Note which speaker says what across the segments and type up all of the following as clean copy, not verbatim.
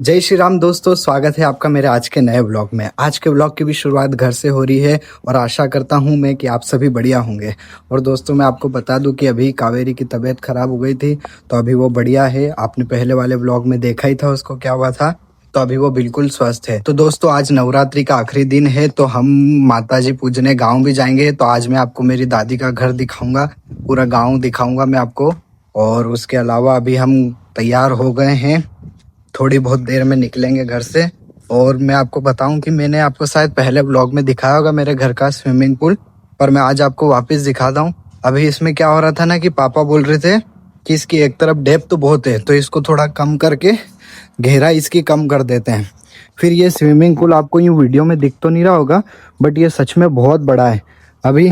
Speaker 1: जय श्री राम दोस्तों, स्वागत है आपका मेरे आज के नए ब्लॉग में। आज के ब्लॉग की भी शुरुआत घर से हो रही है और आशा करता हूं मैं कि आप सभी बढ़िया होंगे। और दोस्तों मैं आपको बता दूं कि अभी कावेरी की तबीयत खराब हो गई थी, तो अभी वो बढ़िया है। आपने पहले वाले ब्लॉग में देखा ही था उसको क्या हुआ था, तो अभी वो बिल्कुल स्वस्थ है। तो दोस्तों आज नवरात्रि का आखिरी दिन है, तो हम माताजी पूजने गाँव भी जाएंगे। तो आज मैं आपको मेरी दादी का घर दिखाऊंगा, पूरा गाँव दिखाऊंगा मैं आपको। और उसके अलावा अभी हम तैयार हो गए हैं, थोड़ी बहुत देर में निकलेंगे घर से। और मैं आपको बताऊं कि मैंने आपको शायद पहले ब्लॉग में दिखाया होगा मेरे घर का स्विमिंग पूल, पर मैं आज आपको वापस दिखाता हूं। अभी इसमें क्या हो रहा था ना कि पापा बोल रहे थे कि इसकी एक तरफ डेप्थ तो बहुत है, तो इसको थोड़ा कम करके गहराई इसकी कम कर देते हैं। फिर ये स्विमिंग पूल आपको यूँ वीडियो में दिख तो नहीं रहा होगा, बट ये सच में बहुत बड़ा है। अभी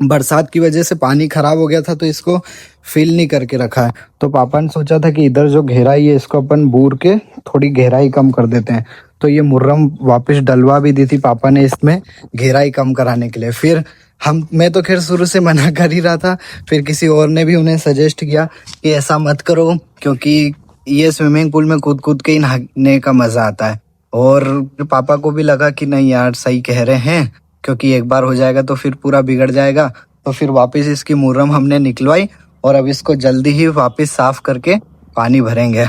Speaker 1: बरसात की वजह से पानी खराब हो गया था, तो इसको फिल नहीं करके रखा है। तो पापा ने सोचा था कि इधर जो गहराई है इसको अपन बूर के थोड़ी गहराई कम कर देते हैं। तो ये मुर्रम वापस डलवा भी दी थी पापा ने इसमें गहराई कम कराने के लिए। फिर मैं तो खैर शुरू से मना कर ही रहा था, फिर किसी और ने भी उन्हें सजेस्ट किया कि ऐसा मत करो, क्योंकि ये स्विमिंग पूल में कूद कूद के ही नहाने का मजा आता है। और पापा को भी लगा कि नहीं यार सही कह रहे हैं, क्योंकि एक बार हो जाएगा तो फिर पूरा बिगड़ जाएगा। तो फिर वापस इसकी मुर्रम हमने निकलवाई और अब इसको जल्दी ही वापस साफ करके पानी भरेंगे।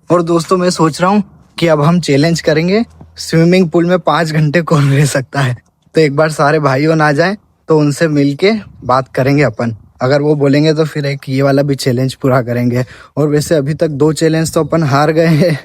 Speaker 1: और दोस्तों मैं सोच रहा हूँ कि अब हम चैलेंज करेंगे, स्विमिंग पूल में 5 घंटे कौन रह सकता है। तो एक बार सारे भाइयों ना जाएं तो उनसे मिलके बात करेंगे अपन। अगर वो बोलेंगे तो फिर एक ये वाला भी चैलेंज पूरा करेंगे। और वैसे अभी तक 2 चैलेंज तो अपन हार गए हैं।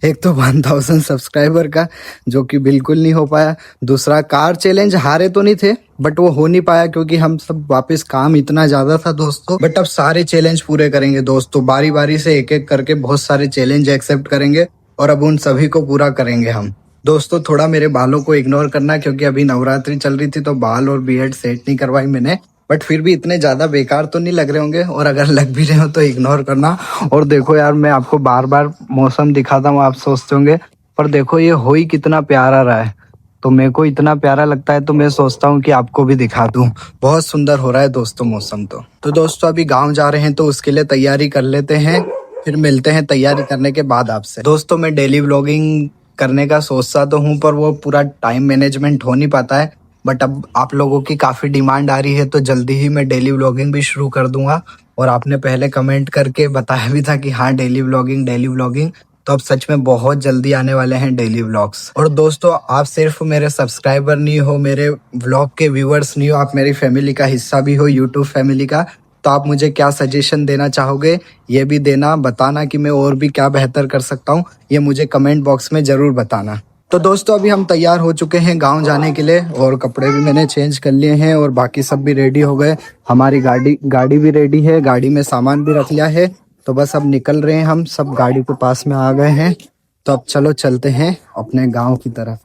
Speaker 1: एक तो 1000 सब्सक्राइबर का, जो कि बिल्कुल नहीं हो पाया। दूसरा कार चैलेंज हारे तो नहीं थे, बट वो हो नहीं पाया क्योंकि हम सब वापस काम इतना ज़्यादा था दोस्तों। बट अब सारे चैलेंज पूरे करेंगे दोस्तों, बारी बारी से एक एक करके बहुत सारे चैलेंज एक्सेप्ट करेंगे और अब उन सभी को पूरा करेंगे हम। दोस्तों थोड़ा मेरे बालों को इग्नोर करना, क्योंकि अभी नवरात्रि चल रही थी तो बाल और बियर्ड सेट नहीं करवाई मैंने। बट फिर भी इतने ज़्यादा बेकार तो नहीं लग रहे होंगे, और अगर लग भी रहे हो तो इग्नोर करना। और देखो यार, मैं आपको बार बार मौसम दिखाता हूँ, आप सोचते होंगे, पर देखो ये हो ही कितना प्यारा रहा है। तो मेरे को इतना प्यारा लगता है तो मैं सोचता हूँ कि आपको भी दिखा दूँ। बहुत सुंदर हो रहा है दोस्तों मौसम। तो दोस्तों अभी गाँव जा रहे हैं, तो उसके लिए तैयारी कर लेते हैं, फिर मिलते हैं तैयारी करने के बाद आपसे। दोस्तों मैं डेली व्लॉगिंग करने का सोचता तो हूँ, पर वो पूरा टाइम मैनेजमेंट हो नहीं पाता है। बट अब आप लोगों की काफ़ी डिमांड आ रही है, तो जल्दी ही मैं डेली व्लॉगिंग भी शुरू कर दूंगा। और आपने पहले कमेंट करके बताया भी था कि हाँ डेली व्लॉगिंग, तो अब सच में बहुत जल्दी आने वाले हैं डेली व्लॉग्स। और दोस्तों आप सिर्फ मेरे सब्सक्राइबर नहीं हो, मेरे व्लॉग के व्यूअर्स नहीं हो, आप मेरी फैमिली का हिस्सा भी हो, यूट्यूब फैमिली का। तो आप मुझे क्या सजेशन देना चाहोगे ये भी देना, बताना कि मैं और भी क्या बेहतर कर सकता हूँ, ये मुझे कमेंट बॉक्स में ज़रूर बताना। तो दोस्तों अभी हम तैयार हो चुके हैं गांव जाने के लिए, और कपड़े भी मैंने चेंज कर लिए हैं और बाकी सब भी रेडी हो गए। हमारी गाड़ी भी रेडी है, गाड़ी में सामान भी रख लिया है। तो बस अब निकल रहे हैं, हम सब गाड़ी के पास में आ गए हैं। तो अब चलो चलते हैं अपने गांव की तरफ।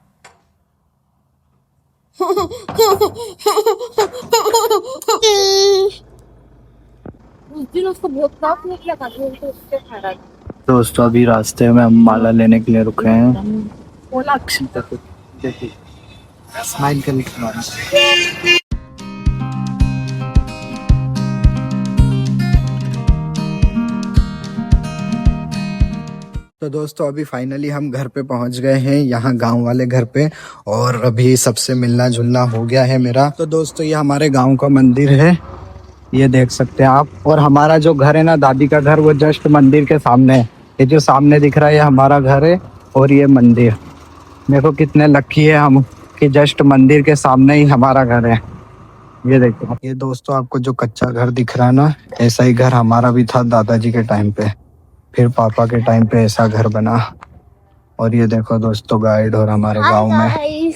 Speaker 1: दोस्तों अभी रास्ते में हम माला लेने के लिए रुके हैं। स्माइल कर। तो दोस्तों अभी फाइनली हम घर पे पहुंच गए हैं, यहाँ गांव वाले घर पे। और अभी सबसे मिलना जुलना हो गया है मेरा। तो दोस्तों ये हमारे गांव का मंदिर है, ये देख सकते हैं आप। और हमारा जो घर है ना, दादी का घर, वो जस्ट मंदिर के सामने है। ये जो सामने दिख रहा है ये हमारा घर है और ये मंदिर। देखो कितने लकी है हम कि जस्ट मंदिर के सामने ही हमारा घर है। ये देखो, ये दोस्तों आपको जो कच्चा घर दिख रहा है ना, ऐसा ही घर हमारा भी था दादाजी के टाइम पे, फिर पापा के टाइम पे ऐसा घर बना। और ये देखो दोस्तों गाइड और हमारे गाँव में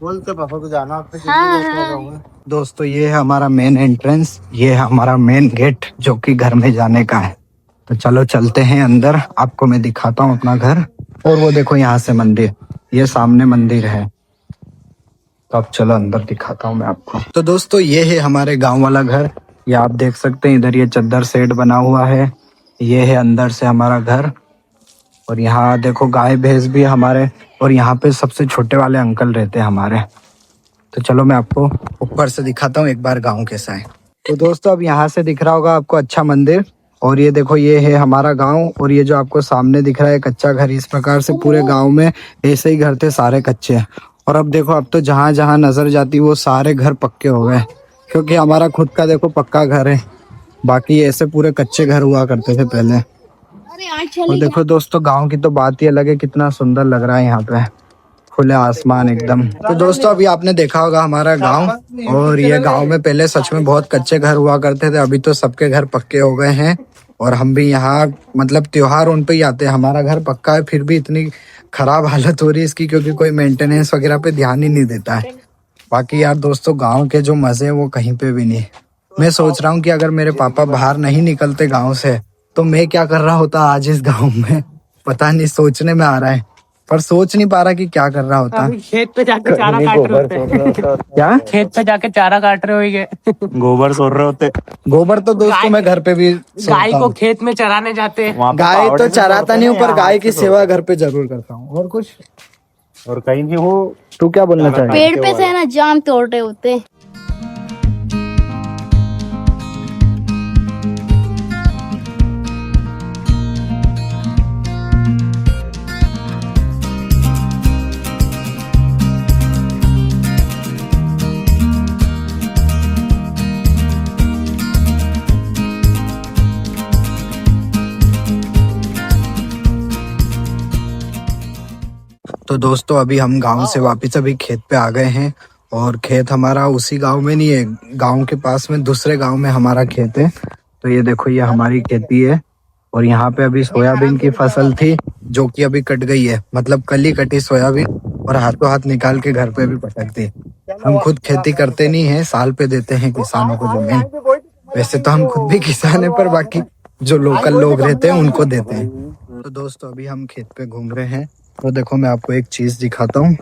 Speaker 1: बोलते पापा को जाना आपने। हाँ। दोस्तों ये है हमारा मेन एंट्रेंस, ये है हमारा मेन गेट जो कि घर में जाने का है। तो चलो चलते हैं अंदर, आपको मैं दिखाता हूँ अपना घर। और वो देखो यहाँ से मंदिर, ये सामने मंदिर है। तो अब चलो अंदर दिखाता हूँ मैं आपको। तो दोस्तों ये है हमारे गाँव वाला घर, ये आप देख सकते हैं। इधर ये चद्दर सेट बना हुआ है, ये है अंदर से हमारा घर। और यहाँ देखो गाय भैंस भी हमारे, और यहाँ पे सबसे छोटे वाले अंकल रहते हैं हमारे। तो चलो मैं आपको ऊपर से दिखाता हूँ एक बार गांव कैसा है। तो दोस्तों अब यहाँ से दिख रहा होगा आपको अच्छा मंदिर, और ये देखो ये है हमारा गांव, और ये जो आपको सामने दिख रहा है कच्चा घर, इस प्रकार से पूरे गांव में ऐसे ही घर थे सारे कच्चे। और अब देखो अब तो जहां जहां नजर जाती वो सारे घर पक्के हो गए, क्योंकि हमारा खुद का देखो पक्का घर है, बाकी ऐसे पूरे कच्चे घर हुआ करते थे पहले। और देखो दोस्तों गांव की तो बात ही अलग है, कितना सुंदर लग रहा है यहाँ पे, खुले आसमान एकदम। तो दोस्तों अभी आपने देखा होगा हमारा गांव, और ये गांव में पहले सच में बहुत कच्चे घर हुआ करते थे, अभी तो सबके घर पक्के हो गए हैं। और हम भी यहाँ मतलब त्योहार उन पे ही आते हैं। हमारा घर पक्का है फिर भी इतनी खराब हालत हो रही है इसकी, क्योंकि कोई मेंटेनेंस वगैरह पे ध्यान ही नहीं देता है। बाकी यार दोस्तों गाँव के जो मजे हैं वो कहीं पे भी नहीं। मैं सोच रहा हूँ कि अगर मेरे पापा बाहर नहीं निकलते गाँव से तो मैं क्या कर रहा होता आज इस गाँव में, पता नहीं, सोचने में आ रहा है, पर सोच नहीं पा रहा कि क्या कर रहा होता।
Speaker 2: खेत पे जाके चारा काट रहे होते।
Speaker 1: क्या
Speaker 2: खेत पे जाके चारा काट रहे होंगे।
Speaker 3: गोबर सोर रहे होते।
Speaker 1: गोबर तो दोस्तों मैं घर पे भी
Speaker 2: गाय को खेत में चराने जाते हैं।
Speaker 1: गाय तो चराता नहीं हूँ, पर गाय की सेवा घर पे जरूर करता हूँ। और कुछ
Speaker 3: और कहीं भी हो।
Speaker 1: तू क्या बोलना चाहेगा?
Speaker 4: पेड़ पे से है ना जाम तोड़ रहे होते।
Speaker 1: तो दोस्तों अभी हम गांव से वापस अभी खेत पे आ गए हैं, और खेत हमारा उसी गांव में नहीं है, गांव के पास में दूसरे गांव में हमारा खेत है। तो ये देखो ये हमारी खेती है, और यहाँ पे अभी सोयाबीन की फसल थी जो कि अभी कट गई है, मतलब कल ही कटी सोयाबीन, और हाथों हाथ निकाल के घर पे भी पटक दी। हम खुद खेती करते नहीं है, साल पे देते हैं किसानों को जमीन। वैसे तो हम खुद भी किसान है, पर बाकी जो लोकल लोग रहते हैं उनको देते हैं। तो दोस्तों अभी हम खेत पे घूम रहे हैं, तो देखो मैं आपको एक चीज दिखाता हूँ।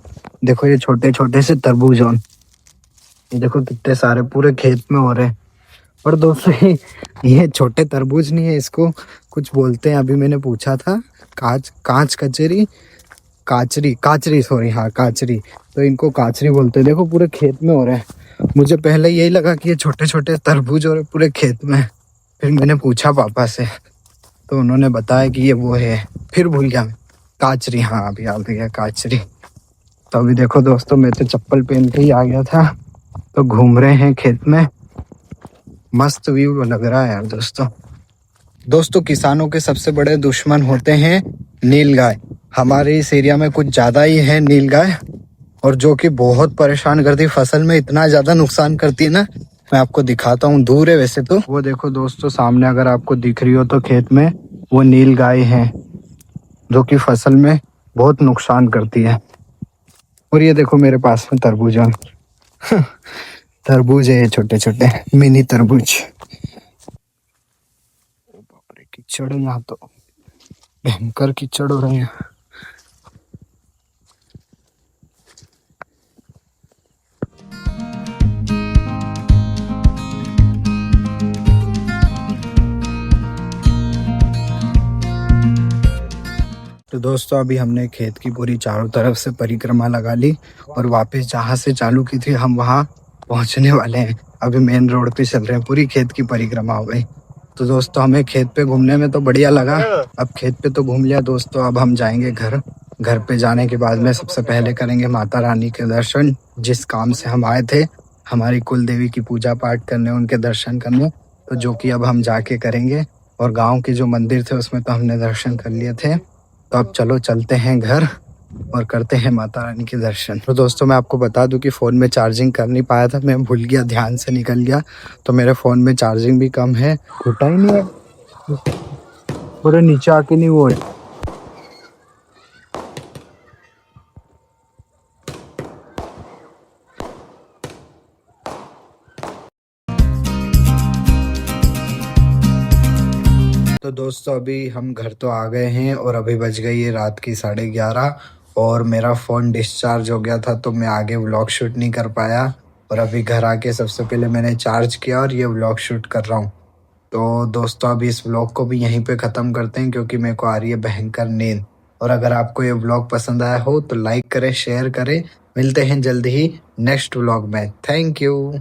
Speaker 1: देखो ये छोटे छोटे से तरबूज, ये देखो कितने सारे पूरे खेत में हो रहे हैं। और दोस्तों ये छोटे तरबूज नहीं है, इसको कुछ बोलते हैं, अभी मैंने पूछा था, कांच कचरी काचरी सॉरी, हाँ काचरी, तो इनको काचरी बोलते हैं। देखो पूरे खेत में हो रहे हैं। मुझे पहले यही लगा कि ये छोटे छोटे तरबूज हो रहे पूरे खेत में, फिर मैंने पूछा पापा से तो उन्होंने बताया कि ये वो है, फिर भूल गया मैं, काचरी, हाँ अभी आ गया काचरी। तो अभी देखो दोस्तों मैं तो चप्पल पहन के ही आ गया था, तो घूम रहे हैं खेत में, मस्त व्यू लग रहा है यार दोस्तों किसानों के सबसे बड़े दुश्मन होते हैं नीलगाय। हमारे इस एरिया में कुछ ज्यादा ही है नीलगाय, और जो कि बहुत परेशान करती, फसल में इतना ज्यादा नुकसान करती है ना, मैं आपको दिखाता हूँ, दूर है वैसे तो। वो देखो दोस्तों सामने अगर आपको दिख रही हो तो खेत में वो नीलगाय है जो कि फसल में बहुत नुकसान करती है। और ये देखो मेरे पास में तरबूज तरबूज है, छोटे छोटे मिनी तरबूज। बाप रे कीचड़ है यहाँ तो, भयंकर कीचड़ हो रहे हैं। तो दोस्तों अभी हमने खेत की पूरी चारों तरफ से परिक्रमा लगा ली, और वापस जहाँ से चालू की थी हम वहाँ पहुँचने वाले हैं। अभी मेन रोड पे चल रहे हैं, पूरी खेत की परिक्रमा हो गई। तो दोस्तों हमें खेत पे घूमने में तो बढ़िया लगा, अब खेत पे तो घूम लिया दोस्तों, अब हम जाएंगे घर पे जाने के बाद में सबसे पहले करेंगे माता रानी के दर्शन, जिस काम से हम आए थे, हमारी कुल देवी की पूजा पाठ करने, उनके दर्शन करने, तो जो कि अब हम जाके करेंगे। और गाँव के जो मंदिर थे उसमें तो हमने दर्शन कर लिए थे, तो अब चलो चलते हैं घर और करते हैं माता रानी के दर्शन। तो दोस्तों मैं आपको बता दूं कि फ़ोन में चार्जिंग कर नहीं पाया था, मैं भूल गया, ध्यान से निकल गया, तो मेरे फ़ोन में चार्जिंग भी कम है, टूटा ही नहीं है, पूरे नीचे आके नहीं वो है। तो दोस्तों अभी हम घर तो आ गए हैं, और अभी बज गई है रात की 11:30, और मेरा फ़ोन डिस्चार्ज हो गया था, तो मैं आगे व्लॉग शूट नहीं कर पाया। और अभी घर आके सबसे पहले मैंने चार्ज किया और ये व्लॉग शूट कर रहा हूँ। तो दोस्तों अभी इस व्लॉग को भी यहीं पे ख़त्म करते हैं, क्योंकि मेरे को आ रही है भयंकर नींद। और अगर आपको ये व्लॉग पसंद आया हो तो लाइक करें, शेयर करें। मिलते हैं जल्द ही नेक्स्ट व्लॉग में। Thank you.